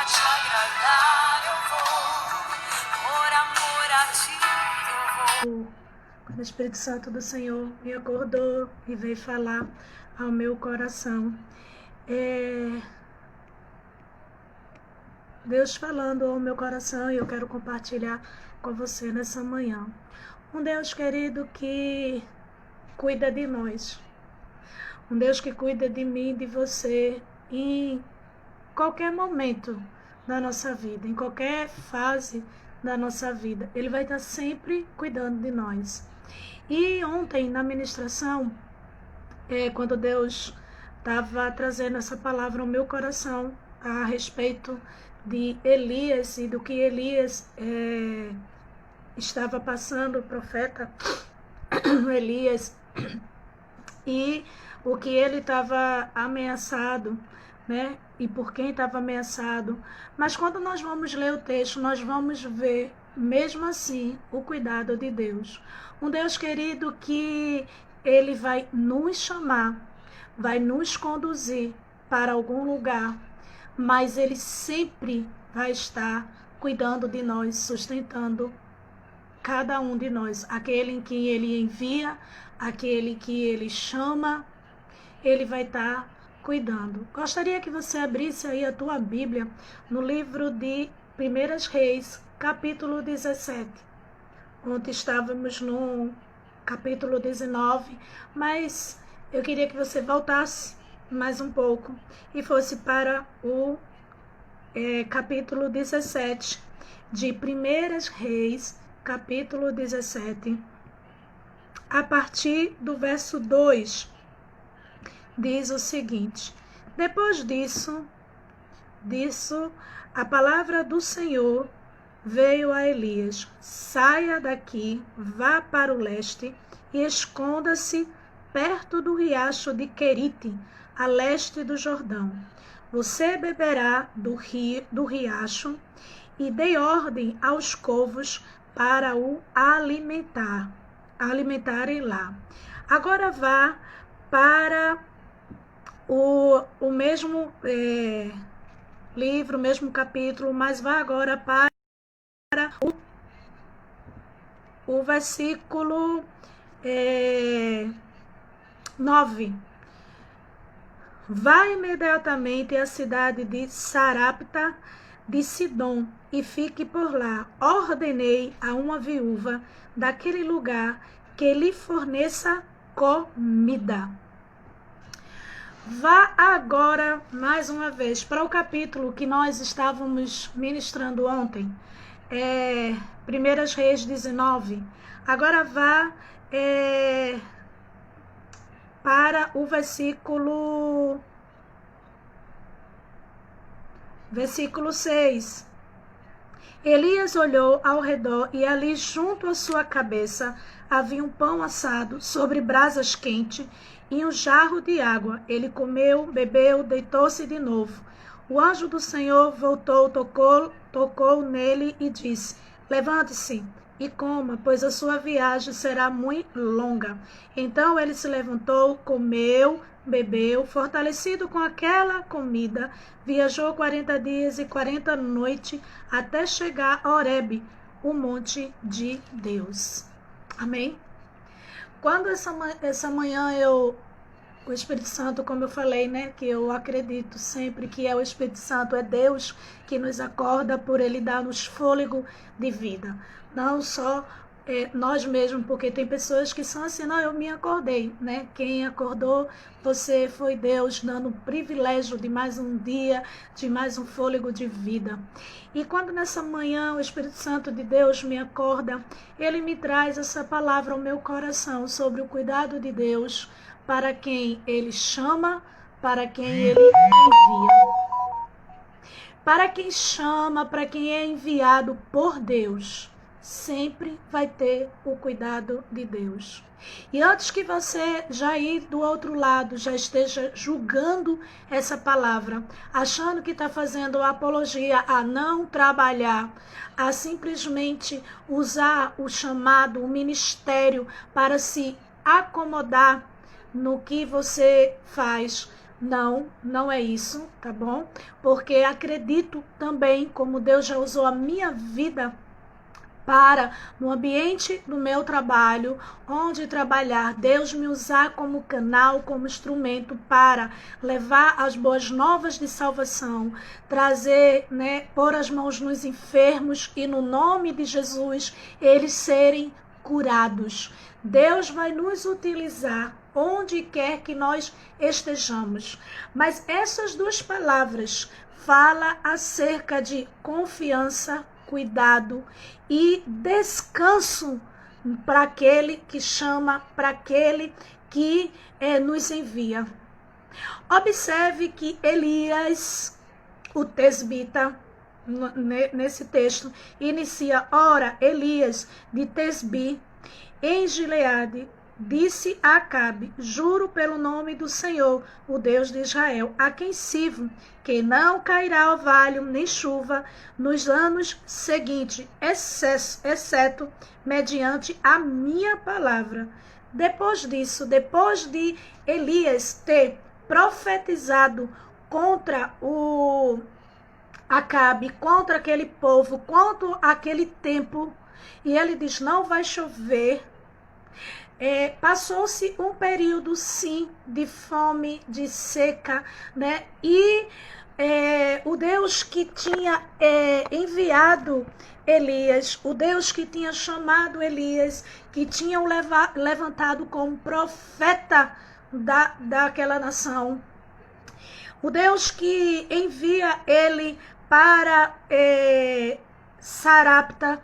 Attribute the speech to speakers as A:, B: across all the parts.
A: te agradar eu vou, por amor a ti eu vou.
B: Quando o Espírito Santo do Senhor me acordou e veio falar ao meu coração, Deus falando ao meu coração, e eu quero compartilhar com você nessa manhã. Um Deus querido que cuida de nós. Um Deus que cuida de mim, de você, em qualquer momento da nossa vida, em qualquer fase da nossa vida. Ele vai estar sempre cuidando de nós. E ontem, na ministração, quando Deus estava trazendo essa palavra ao meu coração a respeito de Elias e do que Elias estava passando, o profeta Elias, e o que ele estava ameaçado, né? E por quem estava ameaçado. Mas quando nós vamos ler o texto, nós vamos ver, mesmo assim, o cuidado de Deus. Um Deus querido que ele vai nos chamar, vai nos conduzir para algum lugar, mas ele sempre vai estar cuidando de nós, sustentando cada um de nós, aquele em quem ele envia, aquele que ele chama, ele vai estar cuidando. Gostaria que você abrisse aí a tua Bíblia no livro de 1 Reis, capítulo 17. Ontem estávamos no capítulo 19, mas eu queria que você voltasse mais um pouco e fosse para o capítulo 17 de 1 Reis, capítulo 17, a partir do verso 2, diz o seguinte: depois disso, a palavra do Senhor veio a Elias: saia daqui, vá para o leste e esconda-se perto do riacho de Querite, a leste do Jordão. Você beberá do riacho, e dei ordem aos corvos para o alimentarem lá. Agora vá para o mesmo livro, o mesmo capítulo, mas vá agora para o versículo 9. Vá imediatamente à cidade de Sarapta de Sidom e fique por lá. Ordenei a uma viúva daquele lugar que lhe forneça comida. Vá agora, mais uma vez, para o capítulo que nós estávamos ministrando ontem, 1 Reis 19. Agora vá para o versículo 6. Elias olhou ao redor e ali junto à sua cabeça havia um pão assado sobre brasas quentes e um jarro de água. Ele comeu, bebeu, deitou-se de novo. O anjo do Senhor voltou, tocou nele e disse: levante-se e coma, pois a sua viagem será muito longa. Então ele se levantou, comeu, bebeu, fortalecido com aquela comida, viajou 40 dias e 40 noites até chegar a Horebe, o monte de Deus. Amém? Quando essa manhã o Espírito Santo, como eu falei, né, que eu acredito sempre que é o Espírito Santo, é Deus que nos acorda por ele dar-nos fôlego de vida. Não só nós mesmos, porque tem pessoas que são assim: não, eu me acordei, né? Quem acordou, você foi Deus dando o privilégio de mais um dia, de mais um fôlego de vida. E quando nessa manhã o Espírito Santo de Deus me acorda, ele me traz essa palavra ao meu coração sobre o cuidado de Deus para quem ele chama, para quem ele envia. Para quem chama, para quem é enviado por Deus, sempre vai ter o cuidado de Deus. E antes que você já ir do outro lado, já esteja julgando essa palavra, achando que está fazendo apologia a não trabalhar, a simplesmente usar o chamado, o ministério para se acomodar no que você faz, Não, não é isso, tá bom? Porque acredito também, como Deus já usou a minha vida para, no ambiente do meu trabalho, onde trabalhar, Deus me usar como canal, como instrumento para levar as boas novas de salvação, trazer, pôr as mãos nos enfermos e no nome de Jesus eles serem curados. Deus vai nos utilizar onde quer que nós estejamos. Mas essas duas palavras falam acerca de confiança, cuidado e descanso para aquele que chama, para aquele que nos envia. Observe que Elias, o tesbita, nesse texto, inicia: ora, Elias de Tesbi, em Gileade, disse a Acabe: juro pelo nome do Senhor, o Deus de Israel, a quem sirvo, que não cairá orvalho nem chuva nos anos seguintes, exceto mediante a minha palavra. Depois disso, depois de Elias ter profetizado contra o Acabe, contra aquele povo, contra aquele templo, e ele diz: não vai chover. Passou-se um período, sim, de fome, de seca, E o Deus que tinha enviado Elias, o Deus que tinha chamado Elias, que tinha o levantado como profeta daquela nação, o Deus que envia ele para Sarapta,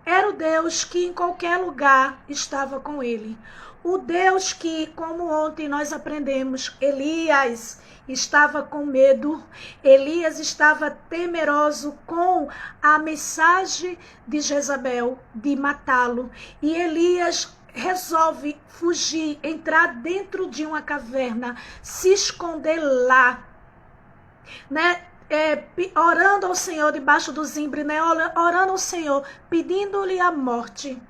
B: era o Deus que em qualquer lugar estava com ele. O Deus que, como ontem nós aprendemos, Elias estava com medo, Elias estava temeroso com a mensagem de Jezabel de matá-lo. E Elias resolve fugir, entrar dentro de uma caverna, se esconder lá, orando ao Senhor debaixo do zimbre, orando ao Senhor, pedindo-lhe a morte.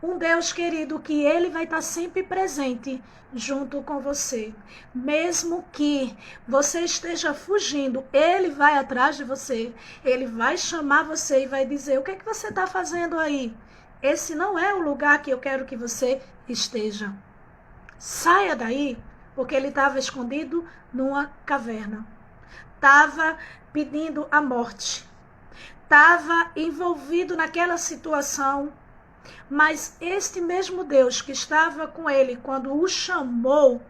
B: Um Deus querido que ele vai estar sempre presente junto com você. Mesmo que você esteja fugindo, ele vai atrás de você, ele vai chamar você e vai dizer: o que é que você está fazendo aí? Esse não é o lugar que eu quero que você esteja. Saia daí, porque ele estava escondido numa caverna. Estava pedindo a morte, estava envolvido naquela situação, mas este mesmo Deus que estava com ele quando o chamou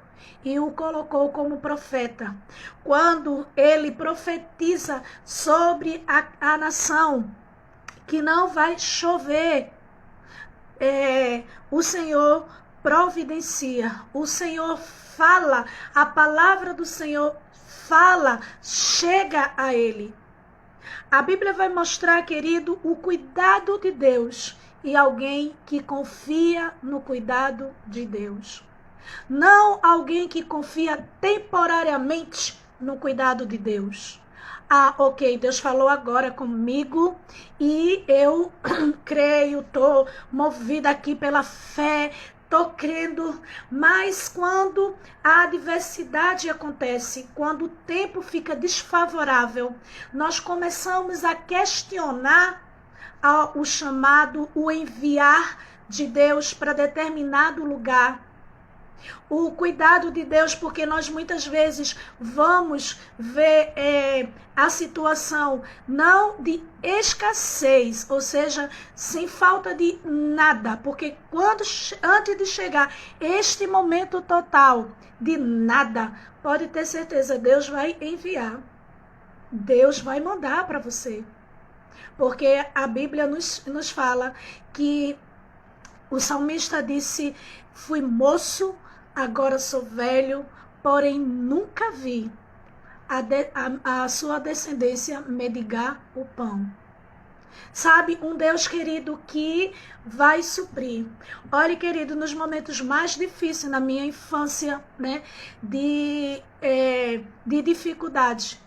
B: e o colocou como profeta, quando ele profetiza sobre a nação que não vai chover, o Senhor providencia, o Senhor fala, a palavra do Senhor fala, chega a ele. A Bíblia vai mostrar, querido, o cuidado de Deus e alguém que confia no cuidado de Deus. Não alguém que confia temporariamente no cuidado de Deus. Ok, Deus falou agora comigo e eu creio, estou movida aqui pela fé, estou crendo, mas quando a adversidade acontece, quando o tempo fica desfavorável, nós começamos a questionar o chamado, o enviar de Deus para determinado lugar, o cuidado de Deus, porque nós muitas vezes vamos ver a situação não de escassez, ou seja, sem falta de nada, porque antes de chegar este momento total de nada, pode ter certeza, Deus vai enviar, Deus vai mandar para você, porque a Bíblia nos fala que o salmista disse: fui moço, agora sou velho, porém nunca vi a sua descendência mendigar o pão. Sabe, um Deus querido que vai suprir. Olha, querido, nos momentos mais difíceis na minha infância, de dificuldade,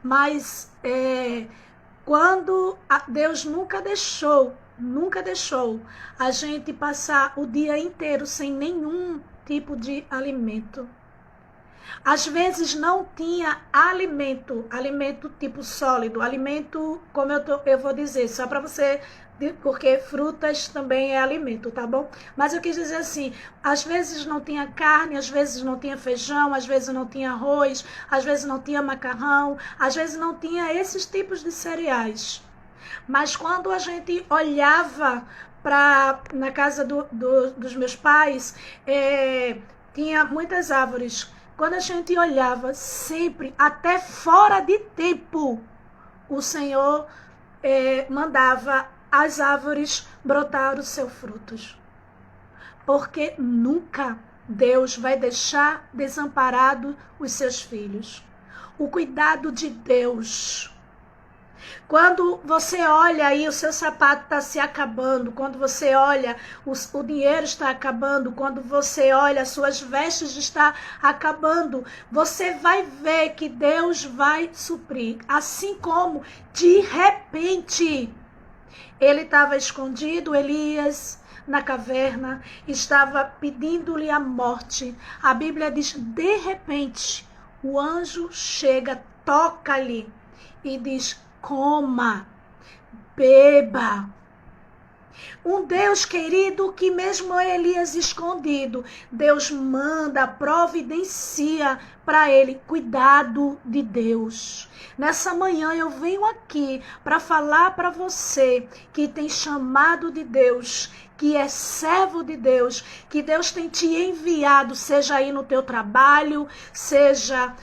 B: mas quando Deus nunca deixou a gente passar o dia inteiro sem nenhum tipo de alimento. Às vezes não tinha alimento tipo sólido, alimento, como eu vou dizer, só para você, porque frutas também é alimento, tá bom? Mas eu quis dizer assim, às vezes não tinha carne, às vezes não tinha feijão, às vezes não tinha arroz, às vezes não tinha macarrão, às vezes não tinha esses tipos de cereais. Mas quando a gente olhava na casa dos meus pais, tinha muitas árvores. Quando a gente olhava sempre, até fora de tempo, o Senhor mandava as árvores brotar os seus frutos. Porque nunca Deus vai deixar desamparado os seus filhos. O cuidado de Deus. Quando você olha aí, o seu sapato está se acabando. Quando você olha, o dinheiro está acabando. Quando você olha, as suas vestes estão acabando. Você vai ver que Deus vai suprir. Assim como, de repente, ele estava escondido, Elias, na caverna, estava pedindo-lhe a morte. A Bíblia diz, de repente, o anjo chega, toca-lhe e diz, coma, beba. Um Deus querido que mesmo Elias escondido, Deus manda, providencia para ele. Cuidado de Deus. Nessa manhã eu venho aqui para falar para você que tem chamado de Deus, que é servo de Deus, que Deus tem te enviado, seja aí no teu trabalho, seja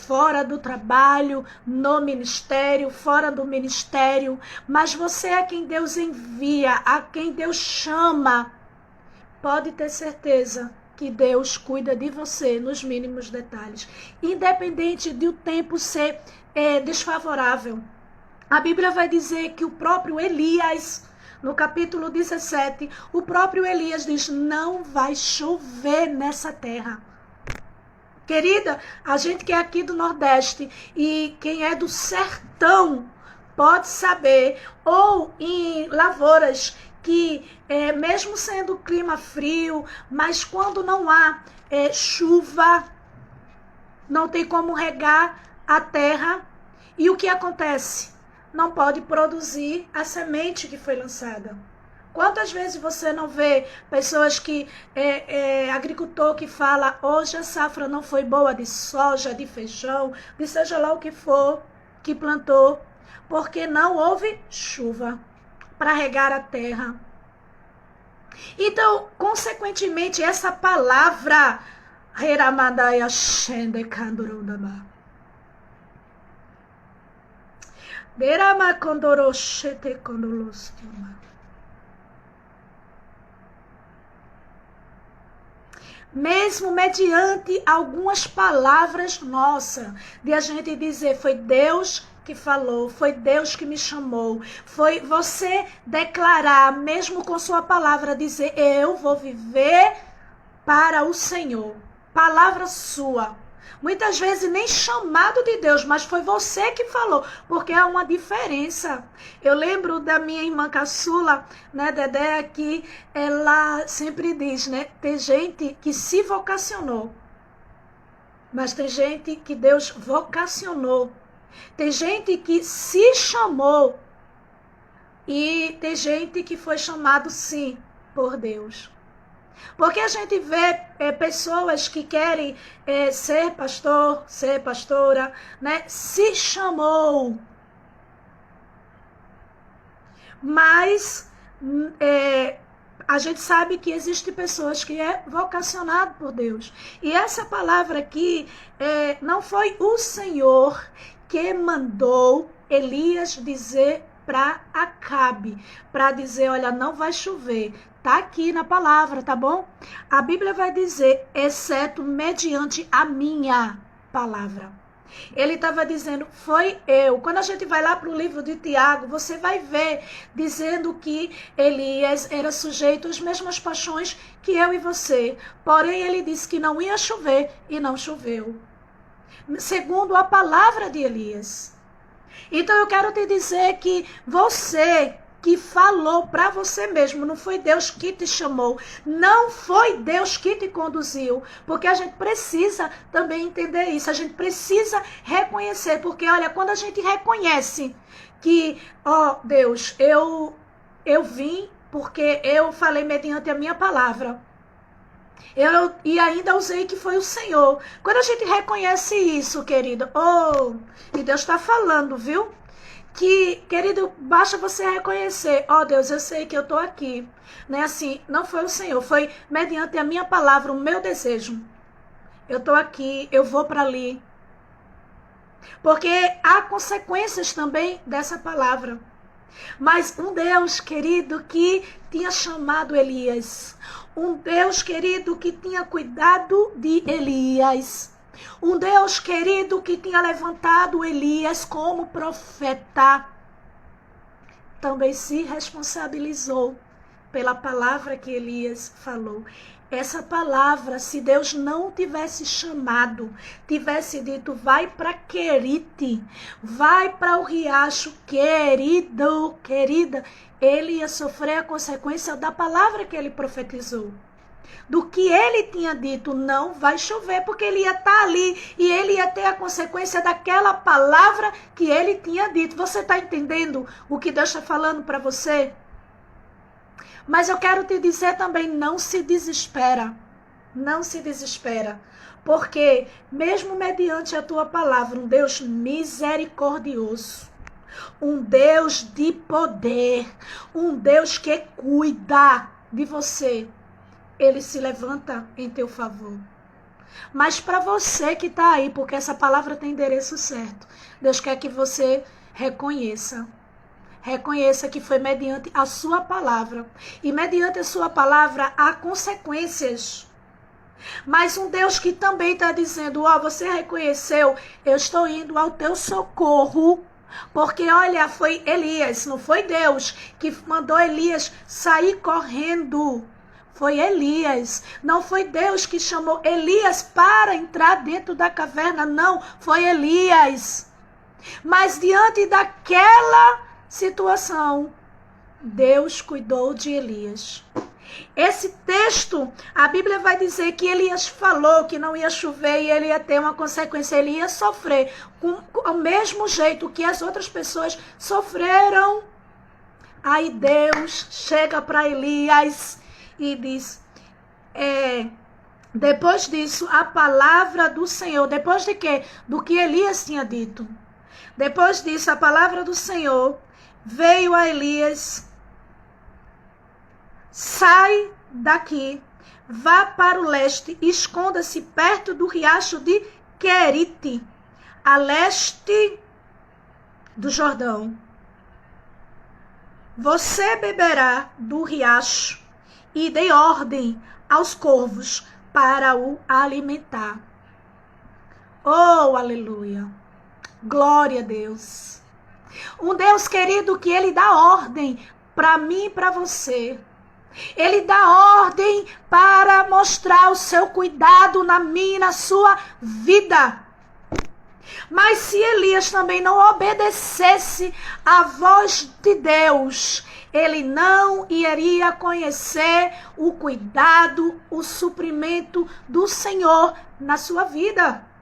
B: fora do trabalho, no ministério, fora do ministério, mas você é quem Deus envia, a quem Deus chama. Pode ter certeza que Deus cuida de você nos mínimos detalhes, independente de o tempo ser desfavorável. A Bíblia vai dizer que o próprio Elias, no capítulo 17, o próprio Elias diz, não vai chover nessa terra. Querida, a gente que é aqui do Nordeste e quem é do sertão pode saber, ou em lavouras, que mesmo sendo clima frio, mas quando não há chuva, não tem como regar a terra, e o que acontece? Não pode produzir a semente que foi lançada. Quantas vezes você não vê pessoas que, agricultor que fala, hoje a safra não foi boa de soja, de feijão, de seja lá o que for que plantou, porque não houve chuva para regar a terra. Então, consequentemente, essa palavra, Heramadaya Shende Kandurundaba, Derama Kondoroshete Kondolostiuma. Mesmo mediante algumas palavras nossas, de a gente dizer, foi Deus que falou, foi Deus que me chamou, foi você declarar, mesmo com sua palavra, dizer, eu vou viver para o Senhor, palavra sua. Muitas vezes nem chamado de Deus, mas foi você que falou, porque há uma diferença. Eu lembro da minha irmã caçula, né, Dedé, que ela sempre diz, né, tem gente que se vocacionou, mas tem gente que Deus vocacionou. Tem gente que se chamou e tem gente que foi chamado sim por Deus. Porque a gente vê pessoas que querem ser pastor, ser pastora, né? Se chamou. Mas a gente sabe que existem pessoas que é vocacionado por Deus. E essa palavra aqui não foi o Senhor que mandou Elias dizer para Acabe, para dizer, olha, não vai chover. Está aqui na palavra, tá bom? A Bíblia vai dizer, exceto mediante a minha palavra. Ele estava dizendo, foi eu. Quando a gente vai lá para o livro de Tiago, você vai ver dizendo que Elias era sujeito às mesmas paixões que eu e você. Porém, ele disse que não ia chover e não choveu. Segundo a palavra de Elias. Então, eu quero te dizer que você que falou para você mesmo, não foi Deus que te chamou, não foi Deus que te conduziu, porque a gente precisa também entender isso, a gente precisa reconhecer, porque olha, quando a gente reconhece que, ó Deus, eu vim porque eu falei mediante a minha palavra, e ainda usei que foi o Senhor. Quando a gente reconhece isso, querido, e Deus está falando, viu? Que, querido, basta você reconhecer, Deus, eu sei que eu estou aqui, né? Assim, não foi o Senhor, foi mediante a minha palavra, o meu desejo. Eu estou aqui, eu vou para ali. Porque há consequências também dessa palavra. Mas um Deus, querido, que tinha chamado Elias. Um Deus, querido, que tinha cuidado de Elias. Um Deus, querido, que tinha levantado Elias como profeta. Também se responsabilizou pela palavra que Elias falou. Essa palavra, se Deus não tivesse chamado, tivesse dito, vai para Querite, vai para o riacho, querido, querida, ele ia sofrer a consequência da palavra que ele profetizou. Do que ele tinha dito, não vai chover, porque ele ia estar ali e ele ia ter a consequência daquela palavra que ele tinha dito. Você está entendendo o que Deus está falando para você? Mas eu quero te dizer também, não se desespera, não se desespera, porque mesmo mediante a tua palavra, um Deus misericordioso, um Deus de poder, um Deus que cuida de você, ele se levanta em teu favor. Mas para você que está aí, porque essa palavra tem endereço certo, Deus quer que você reconheça que foi mediante a sua palavra. E mediante a sua palavra há consequências. Mas um Deus que também está dizendo, você reconheceu, eu estou indo ao teu socorro. Porque olha, foi Elias, não foi Deus que mandou Elias sair correndo. Foi Elias. Não foi Deus que chamou Elias para entrar dentro da caverna, não. Foi Elias. Mas diante daquela situação, Deus cuidou de Elias. Esse texto, a Bíblia vai dizer que Elias falou que não ia chover e ele ia ter uma consequência, ele ia sofrer com o mesmo jeito que as outras pessoas sofreram. Aí Deus chega para Elias e diz, depois disso, a palavra do Senhor, depois de quê? Do que Elias tinha dito. Depois disso, a palavra do Senhor veio a Elias, sai daqui, vá para o leste, esconda-se perto do riacho de Querite, a leste do Jordão. Você beberá do riacho e dê ordem aos corvos para o alimentar. Oh, aleluia! Glória a Deus! Um Deus querido que ele dá ordem para mim e para você. Ele dá ordem para mostrar o seu cuidado na minha e na sua vida. Mas se Elias também não obedecesse à voz de Deus, ele não iria conhecer o cuidado, o suprimento do Senhor na sua vida.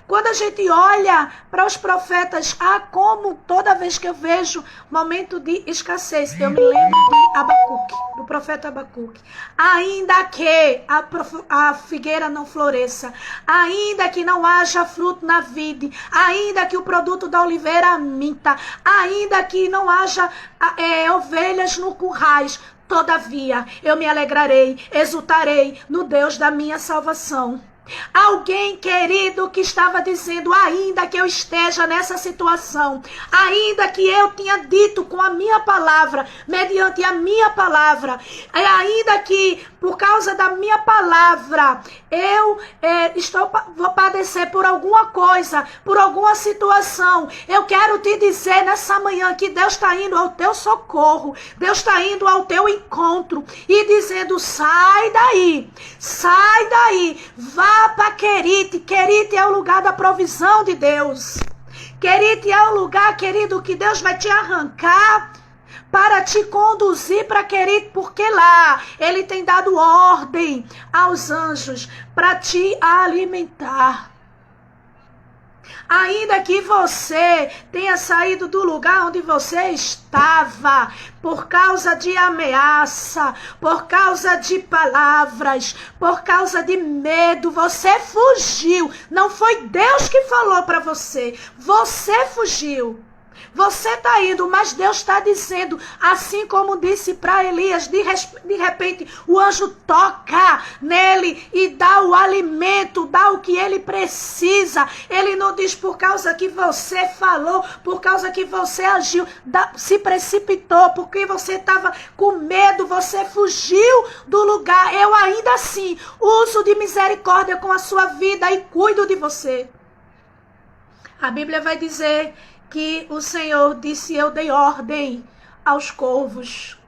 B: Quando a gente olha para os profetas, como toda vez que eu vejo momento de escassez, eu me lembro de Abacuque, do profeta Abacuque. Ainda que a figueira não floresça, ainda que não haja fruto na vide, ainda que o produto da oliveira minta, ainda que não haja ovelhas no currais, todavia eu me alegrarei, exultarei no Deus da minha salvação. Alguém querido que estava dizendo, ainda que eu esteja nessa situação, ainda que eu tinha dito com a minha palavra, mediante a minha palavra, ainda que por causa da minha palavra eu vou padecer por alguma coisa, por alguma situação, eu quero te dizer nessa manhã que Deus está indo ao teu socorro, Deus está indo ao teu encontro e dizendo, sai daí, vá para Querite. Querite é o lugar da provisão de Deus. Querido, é um lugar, querido, que Deus vai te arrancar para te conduzir para, querido, porque lá Ele tem dado ordem aos anjos para te alimentar. Ainda que você tenha saído do lugar onde você estava, por causa de ameaça, por causa de palavras, por causa de medo, você fugiu. Não foi Deus que falou para você, você fugiu. Você está indo, mas Deus está dizendo, assim como disse para Elias, de repente o anjo toca nele e dá o alimento, dá o que ele precisa. Ele não diz por causa que você falou, por causa que você agiu, se precipitou, porque você estava com medo, você fugiu do lugar. Eu ainda assim uso de misericórdia com a sua vida e cuido de você. A Bíblia vai dizer que o Senhor disse, eu dei ordem aos corvos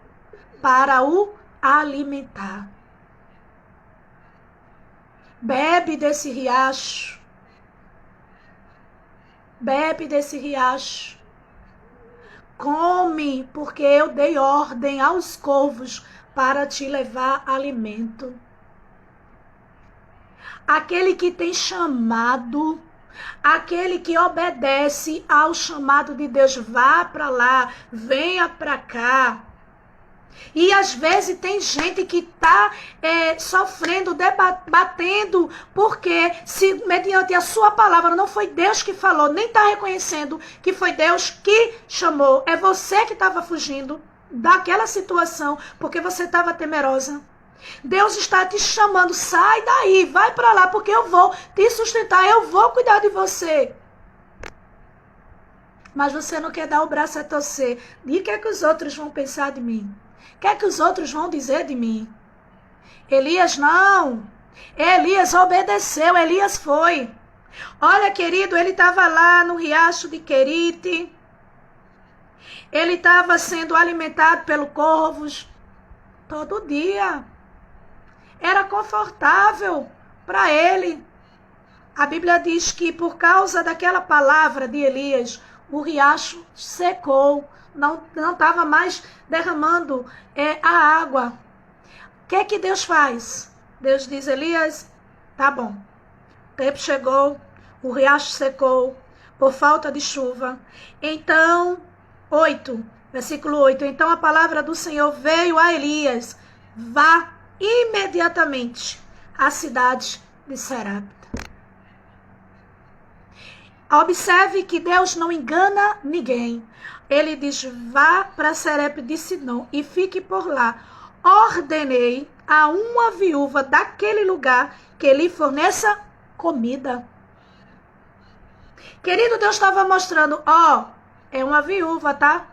B: para o alimentar. Bebe desse riacho. Bebe desse riacho. Come, porque eu dei ordem aos corvos para te levar alimento. Aquele que tem chamado, aquele que obedece ao chamado de Deus, vá para lá, venha para cá. E às vezes tem gente que está sofrendo, debatendo, porque se mediante a sua palavra não foi Deus que falou, nem está reconhecendo que foi Deus que chamou. É você que estava fugindo daquela situação, porque você estava temerosa. Deus está te chamando, sai daí, vai para lá, porque eu vou te sustentar, eu vou cuidar de você. Mas você não quer dar o braço a torcer. E o que é que os outros vão pensar de mim? O que é que os outros vão dizer de mim? Elias não. Elias obedeceu, Elias foi. Olha, querido, ele estava lá no riacho de Querite. Ele estava sendo alimentado pelos corvos todo dia. Era confortável para ele. A Bíblia diz que por causa daquela palavra de Elias, o riacho secou. Não estava mais derramando a água. O que é que Deus faz? Deus diz, Elias, tá bom. O tempo chegou, o riacho secou por falta de chuva. Então, versículo 8. Então a palavra do Senhor veio a Elias. Vá imediatamente à cidade de Sarepta. Observe que Deus não engana ninguém. Ele diz, vá para Sarepta de Sidom e fique por lá. Ordenei a uma viúva daquele lugar que lhe forneça comida. Querido, Deus estava mostrando, é uma viúva, tá?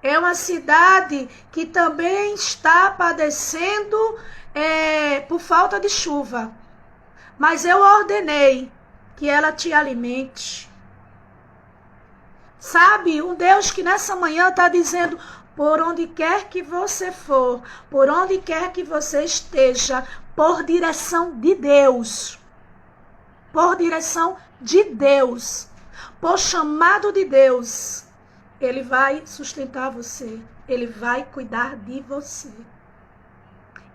B: É uma cidade que também está padecendo por falta de chuva. Mas eu ordenei que ela te alimente. Sabe, um Deus que nessa manhã está dizendo, por onde quer que você for, por onde quer que você esteja, por direção de Deus. Por direção de Deus. Por chamado de Deus. Ele vai sustentar você. Ele vai cuidar de você.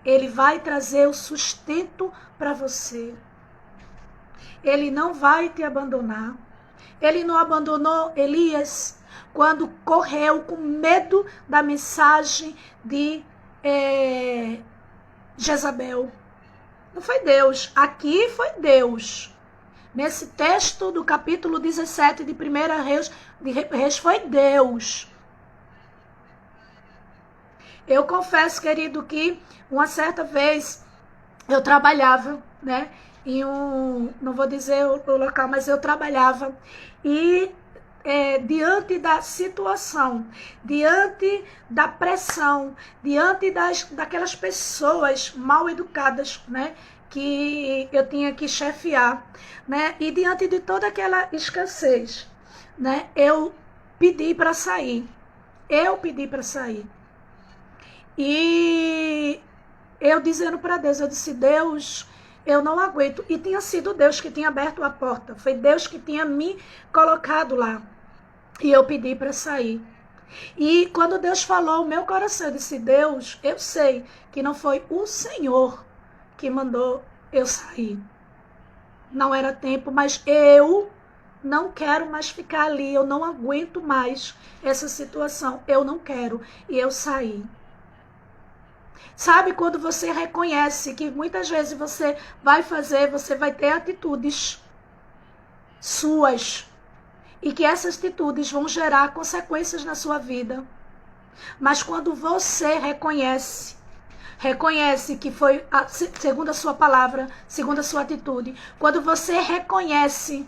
B: Ele vai trazer o sustento para você. Ele não vai te abandonar. Ele não abandonou Elias quando correu com medo da mensagem de Jezabel. Não foi Deus. Aqui foi Deus. Nesse texto do capítulo 17 de 1 Reis foi Deus. Eu confesso, querido, que uma certa vez eu trabalhava, né? Não vou dizer o local, mas eu trabalhava. E diante da situação, diante da pressão, diante daquelas pessoas mal educadas, né? Que eu tinha que chefiar, né? E diante de toda aquela escassez, né? Eu pedi para sair. E eu dizendo para Deus, eu disse, Deus, eu não aguento. E tinha sido Deus que tinha aberto a porta. Foi Deus que tinha me colocado lá. E eu pedi para sair. E quando Deus falou, o meu coração, eu disse, Deus, eu sei que não foi o Senhor que mandou eu sair. Não era tempo, mas eu não quero mais ficar ali. Eu não aguento mais essa situação. Eu não quero. E eu saí. Sabe quando você reconhece que muitas vezes você vai ter atitudes suas e que essas atitudes vão gerar consequências na sua vida. Mas quando você reconhece que foi segundo a sua palavra, segundo a sua atitude, quando você reconhece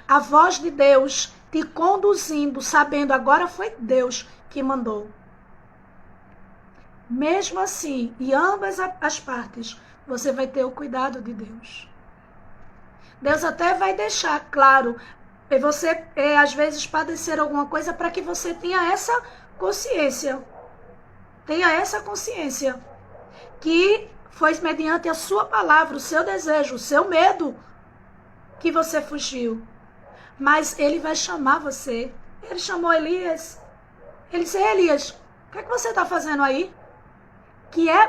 B: a voz de Deus te conduzindo, sabendo agora foi Deus que mandou. Mesmo assim, e ambas as partes, você vai ter o cuidado de Deus. Deus até vai deixar claro, você às vezes padecer alguma coisa para que você tenha essa consciência. Tenha essa consciência que foi mediante a sua palavra, o seu desejo, o seu medo que você fugiu. Mas ele vai chamar você. Ele chamou Elias. Ele disse, Elias, o que é que você está fazendo aí?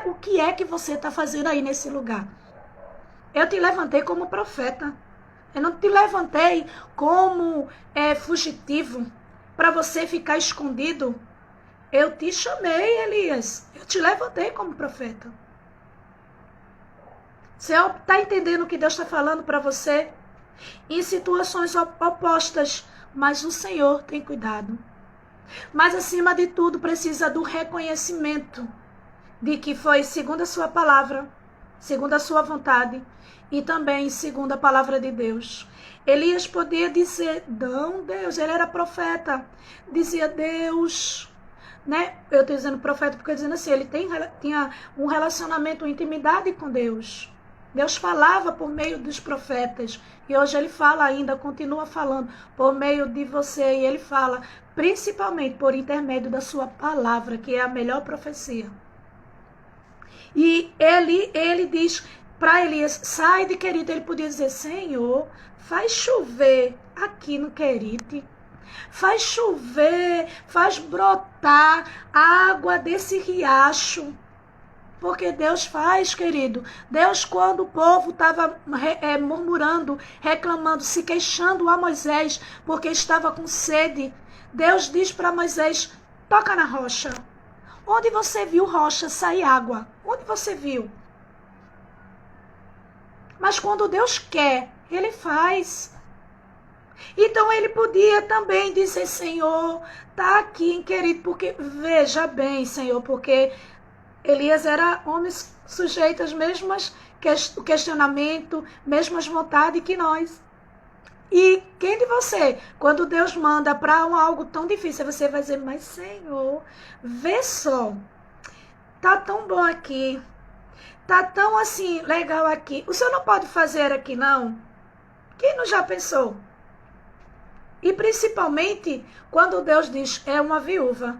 B: O que é que você está fazendo aí nesse lugar? Eu te levantei como profeta. Eu não te levantei como fugitivo para você ficar escondido. Eu te chamei, Elias. Eu te levantei como profeta. Você está entendendo o que Deus está falando para você? Em situações opostas, mas o Senhor tem cuidado. Mas acima de tudo precisa do reconhecimento de que foi segundo a sua palavra, segundo a sua vontade e também segundo a palavra de Deus. Elias podia dizer, não, Deus, ele era profeta, dizia Deus, né? Eu estou dizendo profeta porque dizendo assim, ele tinha um relacionamento, uma intimidade com Deus. Deus falava por meio dos profetas e hoje ele fala ainda, continua falando por meio de você e ele fala principalmente por intermédio da sua palavra, que é a melhor profecia. E ele diz para Elias, sai de Querite. Ele podia dizer, Senhor, faz chover aqui no Querite. Faz chover, faz brotar água desse riacho. Porque Deus faz, querido. Deus, quando o povo estava murmurando, reclamando, se queixando a Moisés, porque estava com sede, Deus diz para Moisés, toca na rocha. Onde você viu rocha sair água? Onde você viu? Mas quando Deus quer, ele faz. Então ele podia também dizer, Senhor, está aqui em Querite, porque veja bem, Senhor, porque Elias era homem sujeito às mesmas questionamento, mesmas vontades que nós. E quem de você, quando Deus manda para algo tão difícil, você vai dizer, mas Senhor, vê só, tá tão bom aqui, tá tão assim, legal aqui, o Senhor não pode fazer aqui não? Quem não já pensou? E principalmente quando Deus diz, é uma viúva.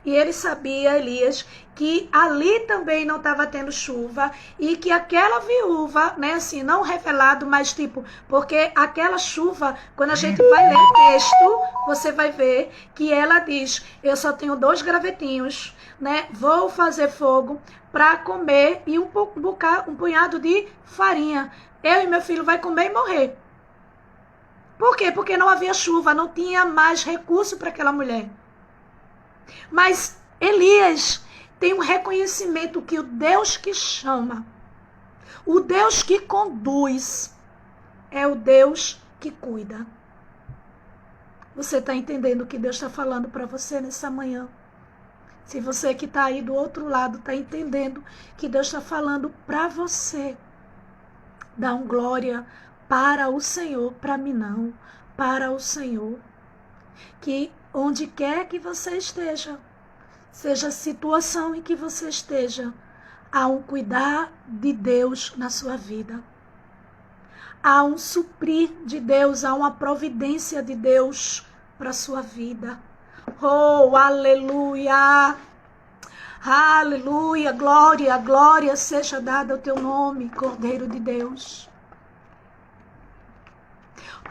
B: E ele sabia, Elias, que ali também não estava tendo chuva e que aquela viúva, né, assim, não revelado, mas tipo, porque aquela chuva, quando a gente vai ler o texto, você vai ver que ela diz, eu só tenho 2 gravetinhos, né, vou fazer fogo para comer e um punhado de farinha. Eu e meu filho vai comer e morrer. Por quê? Porque não havia chuva, não tinha mais recurso para aquela mulher. Mas Elias tem um reconhecimento que o Deus que chama, o Deus que conduz, é o Deus que cuida. Você está entendendo o que Deus está falando para você nessa manhã? Se você que está aí do outro lado está entendendo que Deus está falando para você, dá um glória para o Senhor, para mim não, para o Senhor. Que onde quer que você esteja, seja a situação em que você esteja, há um cuidar de Deus na sua vida. Há um suprir de Deus, há uma providência de Deus para a sua vida. Oh, aleluia! Aleluia, glória, glória seja dada ao teu nome, Cordeiro de Deus.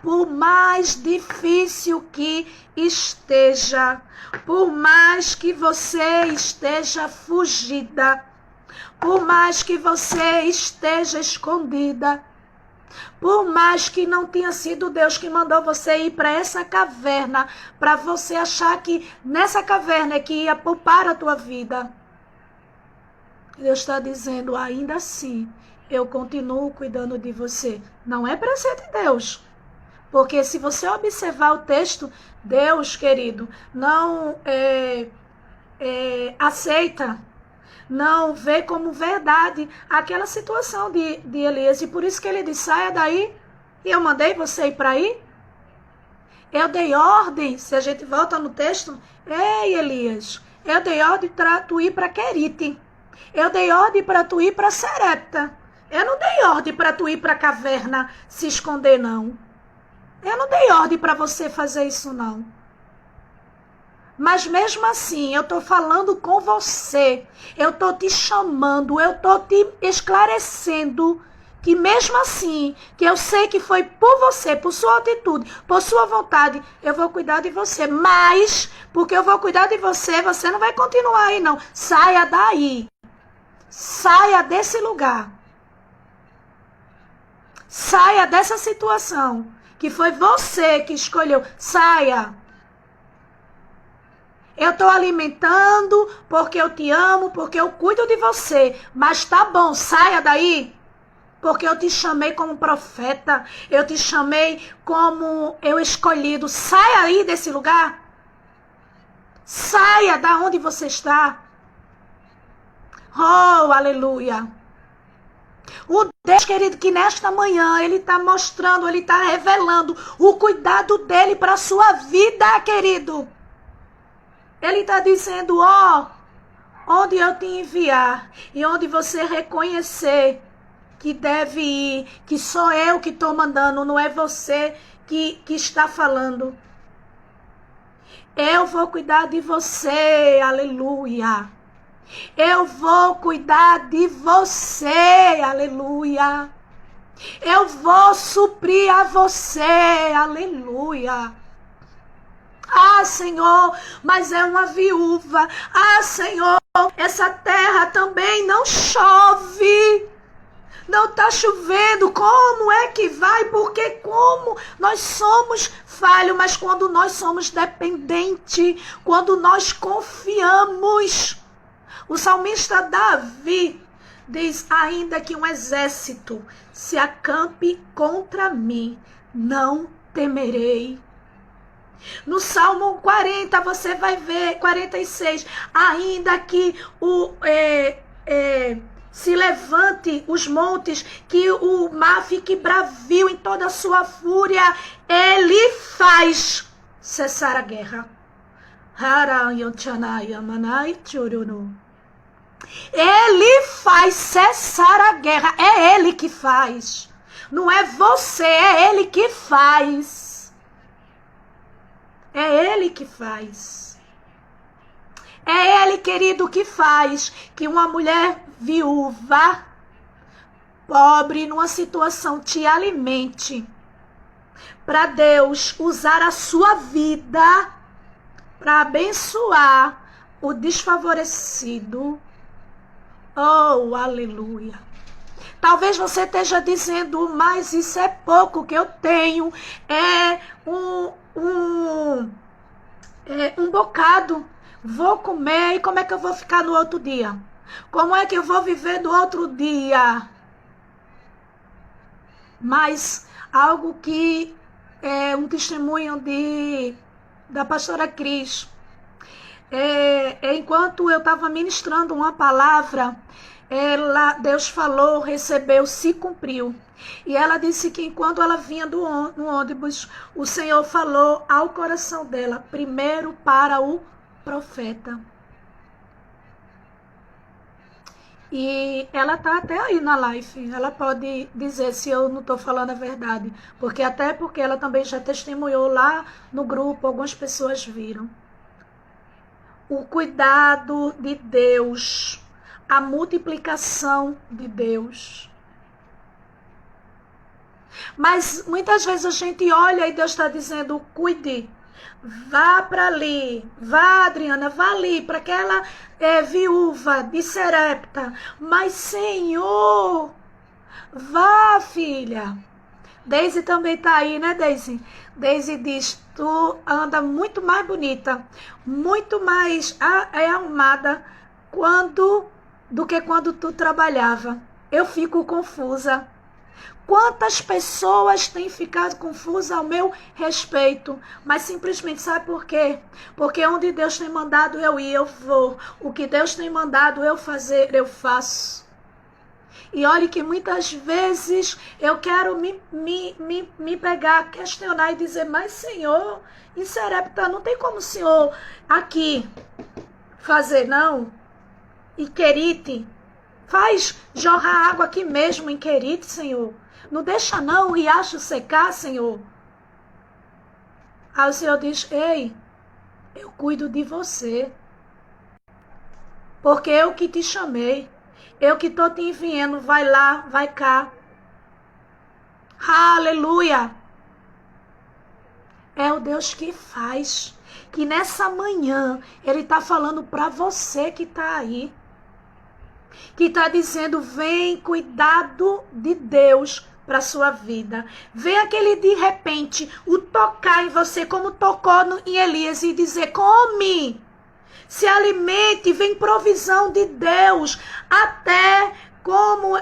B: Por mais difícil que esteja, por mais que você esteja fugida, por mais que você esteja escondida, por mais que não tenha sido Deus que mandou você ir para essa caverna, para você achar que nessa caverna é que ia poupar a tua vida, Deus está dizendo, ainda assim, eu continuo cuidando de você. Não é para ser de Deus. Porque se você observar o texto, Deus, querido, não aceita, não vê como verdade aquela situação de Elias. E por isso que ele diz, saia daí, e eu mandei você ir para aí. Eu dei ordem, se a gente volta no texto, ei Elias, eu dei ordem para tu ir para Querite. Eu dei ordem para tu ir para Serepta. Eu não dei ordem para tu ir para a caverna se esconder, não. Eu não dei ordem para você fazer isso, não. Mas mesmo assim, eu estou falando com você. Eu estou te chamando, eu estou te esclarecendo que mesmo assim, que eu sei que foi por você, por sua atitude, por sua vontade, eu vou cuidar de você. Mas, porque eu vou cuidar de você, você não vai continuar aí, não. Saia daí. Saia desse lugar. Saia dessa situação. Que foi você que escolheu. Saia. Eu estou alimentando porque eu te amo, porque eu cuido de você. Mas tá bom, saia daí. Porque eu te chamei como profeta. Eu te chamei como eu escolhido. Saia aí desse lugar. Saia da onde você está. Oh, aleluia. O Deus, querido, que nesta manhã Ele está mostrando, Ele está revelando o cuidado dEle para a sua vida, querido. Ele está dizendo, ó, onde eu te enviar e onde você reconhecer que deve ir, que sou eu que estou mandando, não é você que está falando. Eu vou cuidar de você, aleluia. Eu vou cuidar de você, aleluia. Eu vou suprir a você, aleluia. Ah, Senhor, mas é uma viúva. Ah, Senhor, essa terra também não chove. Não está chovendo. Como é que vai? Porque como nós somos falhos, mas quando nós somos dependentes, quando nós confiamos. O salmista Davi diz, ainda que um exército se acampe contra mim, não temerei. No Salmo 40, você vai ver, 46, ainda que se levante os montes, que o mar fique bravio em toda a sua fúria, ele faz cessar a guerra. Ele faz cessar a guerra. É Ele que faz. Não é você, é Ele que faz. É Ele que faz. É Ele, querido, que faz que uma mulher viúva, pobre, numa situação, te alimente. Para Deus usar a sua vida para abençoar o desfavorecido. Oh, aleluia. Talvez você esteja dizendo, mas isso é pouco que eu tenho. É um bocado. Vou comer e como é que eu vou ficar no outro dia? Como é que eu vou viver no outro dia? Mas algo que é um testemunho da pastora Cris. Enquanto eu estava ministrando uma palavra, Deus falou, recebeu, se cumpriu. E ela disse que enquanto ela vinha no ônibus, o Senhor falou ao coração dela, primeiro para o profeta. E ela está até aí na live. Ela pode dizer se eu não estou falando a verdade. Porque ela também já testemunhou lá no grupo, algumas pessoas viram. o cuidado de Deus, a multiplicação de Deus. Mas muitas vezes a gente olha e Deus está dizendo, cuide, vá para ali, vá, Adriana, vá ali, para aquela viúva de Serepta. Mas, Senhor, vá, filha. Deise também está aí, né, Deise? Deise diz, tu anda muito mais bonita, muito mais arrumada do que quando tu trabalhava. Eu fico confusa. Quantas pessoas têm ficado confusas ao meu respeito, mas simplesmente sabe por quê? Porque onde Deus tem mandado eu ir, eu vou. O que Deus tem mandado eu fazer, eu faço. E olhe que muitas vezes eu quero me pegar, questionar e dizer, mas Senhor, em Serepta não tem como o Senhor aqui fazer, não? E Querite, faz jorrar água aqui mesmo em Querite, Senhor. Não deixa não o riacho secar, Senhor. Aí o Senhor diz, ei, eu cuido de você. Porque eu que te chamei. Eu que estou te enviando, vai lá, vai cá. Aleluia. É o Deus que faz. Que nessa manhã, Ele está falando para você que está aí. Que está dizendo, vem cuidado de Deus para a sua vida. Vem aquele de repente, o tocar em você, como tocou em Elias, e dizer, come, se alimente, vem provisão de Deus, até como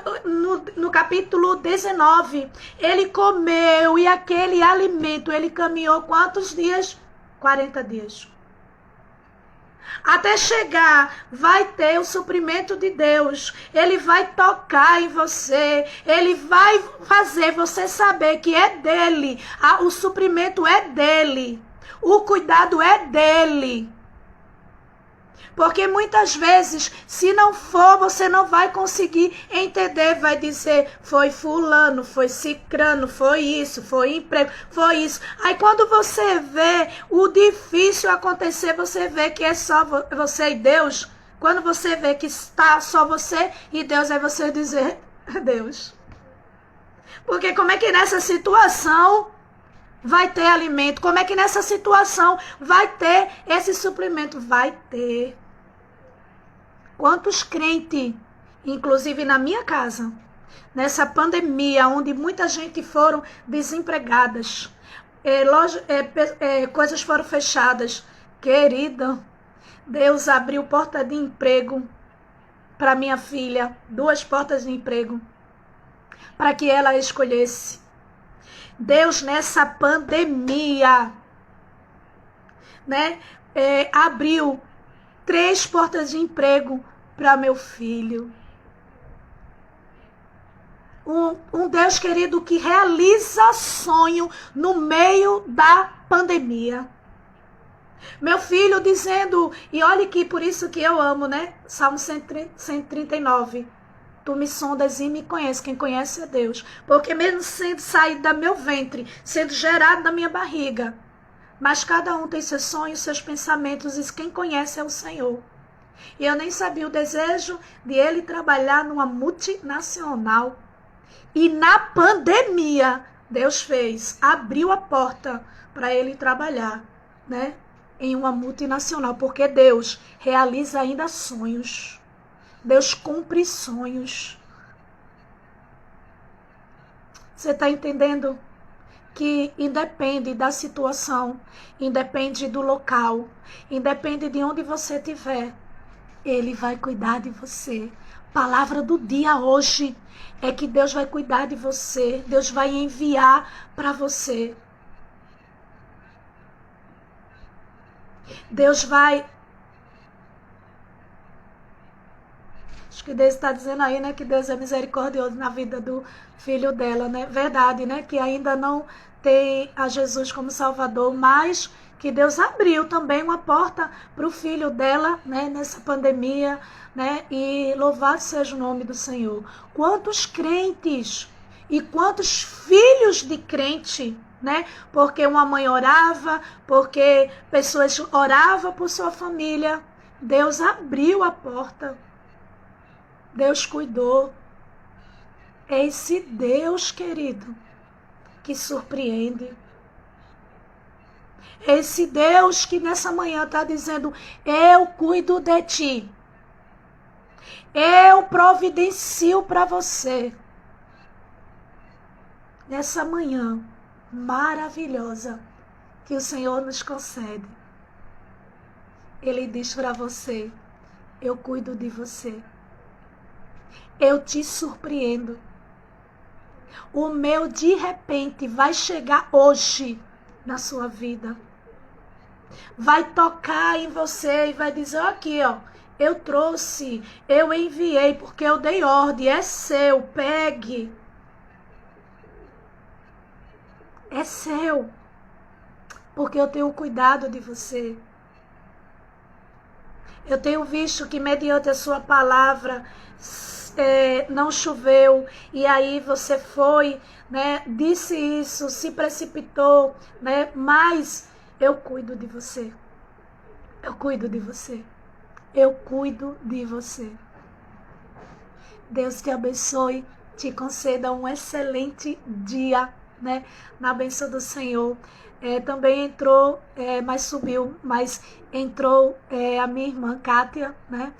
B: no capítulo 19, ele comeu e aquele alimento, ele caminhou quantos dias? 40 dias. Até chegar, vai ter o suprimento de Deus. Ele vai tocar em você. Ele vai fazer você saber que é dele. O suprimento é dele. O cuidado é dele. Porque muitas vezes, se não for, você não vai conseguir entender. Vai dizer, foi fulano, foi cicrano, foi isso, foi emprego, foi isso. Aí quando você vê o difícil acontecer, você vê que é só você e Deus. Quando você vê que está só você e Deus, aí você dizer, Deus. Porque como é que nessa situação vai ter alimento? Como é que nessa situação vai ter esse suprimento? Vai ter. Quantos crentes, inclusive na minha casa, nessa pandemia, onde muita gente foram desempregadas, coisas foram fechadas, querida, Deus abriu porta de emprego para minha filha, 2 portas de emprego, para que ela escolhesse. Deus nessa pandemia, né, abriu 3 portas de emprego para meu filho. Um Deus querido que realiza sonho no meio da pandemia. Meu filho dizendo, e olha que por isso que eu amo, né? Salmo 139. Tu me sondas e me conheces. Quem conhece é Deus. Porque mesmo sendo saído do meu ventre, sendo gerado da minha barriga, mas cada um tem seus sonhos, seus pensamentos, e quem conhece é o Senhor. E eu nem sabia o desejo de ele trabalhar numa multinacional. E na pandemia, Deus fez, abriu a porta para ele trabalhar, né, em uma multinacional. Porque Deus realiza ainda sonhos. Deus cumpre sonhos. Você está entendendo? Que independe da situação, independe do local, independe de onde você estiver, Ele vai cuidar de você. Palavra do dia hoje é que Deus vai cuidar de você, Deus vai enviar para você. Deus vai... Acho que Deus está dizendo aí, né, que Deus é misericordioso na vida do filho dela, né? Verdade, né? Que ainda não tem a Jesus como Salvador, mas que Deus abriu também uma porta para o filho dela, né, nessa pandemia, né? E louvado seja o nome do Senhor. Quantos crentes e quantos filhos de crente, né? Porque uma mãe orava, porque pessoas oravam por sua família, Deus abriu a porta. Deus cuidou. É esse Deus, querido, que surpreende. É esse Deus que nessa manhã está dizendo: eu cuido de ti. Eu providencio para você. Nessa manhã maravilhosa que o Senhor nos concede. Ele diz para você: eu cuido de você. Eu te surpreendo. O meu de repente vai chegar hoje na sua vida. Vai tocar em você e vai dizer: aqui, ó, eu trouxe, eu enviei porque eu dei ordem, é seu, pegue. É seu, porque eu tenho cuidado de você. Eu tenho visto que mediante a sua palavra não choveu, e aí você foi, né, disse isso, se precipitou, né, mas eu cuido de você. Eu cuido de você. Eu cuido de você. Deus te abençoe, te conceda um excelente dia, né, na bênção do Senhor. Também entrou, mas subiu, mas entrou a minha irmã Kátia, né,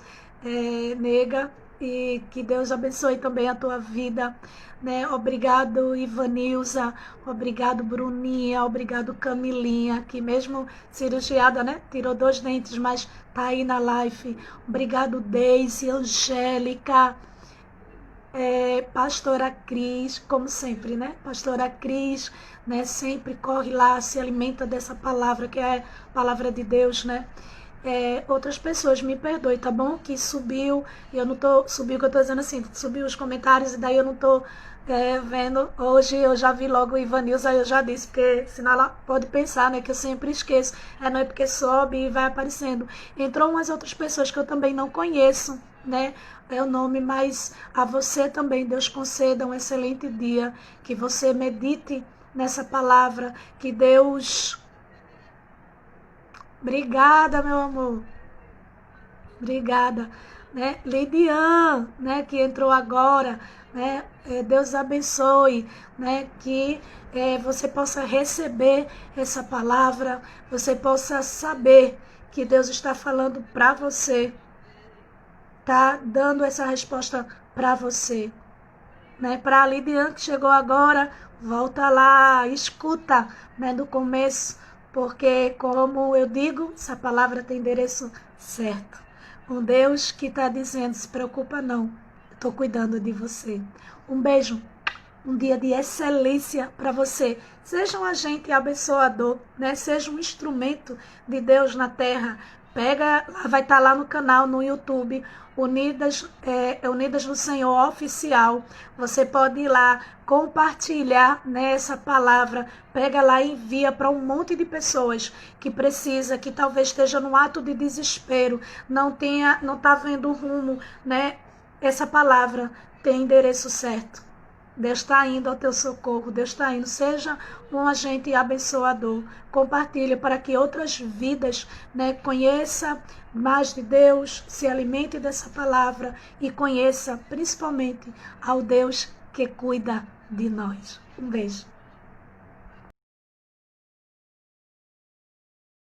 B: nega, e que Deus abençoe também a tua vida, né? Obrigado, Ivanilza, obrigado, Bruninha, obrigado, Camilinha, que mesmo cirurgiada, né, tirou 2 dentes, mas tá aí na live. Obrigado, Deise, Angélica, Pastora Cris, como sempre, né? Pastora Cris, né? Sempre corre lá, se alimenta dessa palavra, que é a palavra de Deus, né? Outras pessoas, me perdoe, tá bom? Que subiu, e eu não tô, subiu, que eu tô dizendo assim, subiu os comentários, e daí eu não tô vendo. Hoje eu já vi logo o Ivanilza, aí eu já disse, porque senão ela pode pensar, né, que eu sempre esqueço. Não é porque sobe e vai aparecendo. Entrou umas outras pessoas que eu também não conheço, né? É o nome, mas a você também Deus conceda um excelente dia, que você medite nessa palavra, que Deus... Obrigada, meu amor. Obrigada, né? Lidiane, né, que entrou agora, né? Deus abençoe, né? Que você possa receber essa palavra, você possa saber que Deus está falando para você, tá dando essa resposta para você, né? Para a Lidiane que chegou agora, volta lá, escuta, né, do começo. Porque, como eu digo, essa palavra tem endereço certo. Um Deus que está dizendo: se preocupa não, estou cuidando de você. Um beijo, um dia de excelência para você. Seja um agente abençoador, né? Seja um instrumento de Deus na terra. Pega, vai estar lá no canal, no YouTube, Unidas no Senhor Oficial. Você pode ir lá, compartilhar, né, essa palavra. Pega lá e envia para um monte de pessoas que precisa, que talvez esteja num ato de desespero, não está vendo rumo, né? Essa palavra tem endereço certo. Deus está indo ao teu socorro, Deus está indo. Seja um agente abençoador. Compartilhe para que outras vidas, né, conheçam mais de Deus, se alimente dessa palavra e conheça principalmente ao Deus que cuida de nós. Um beijo.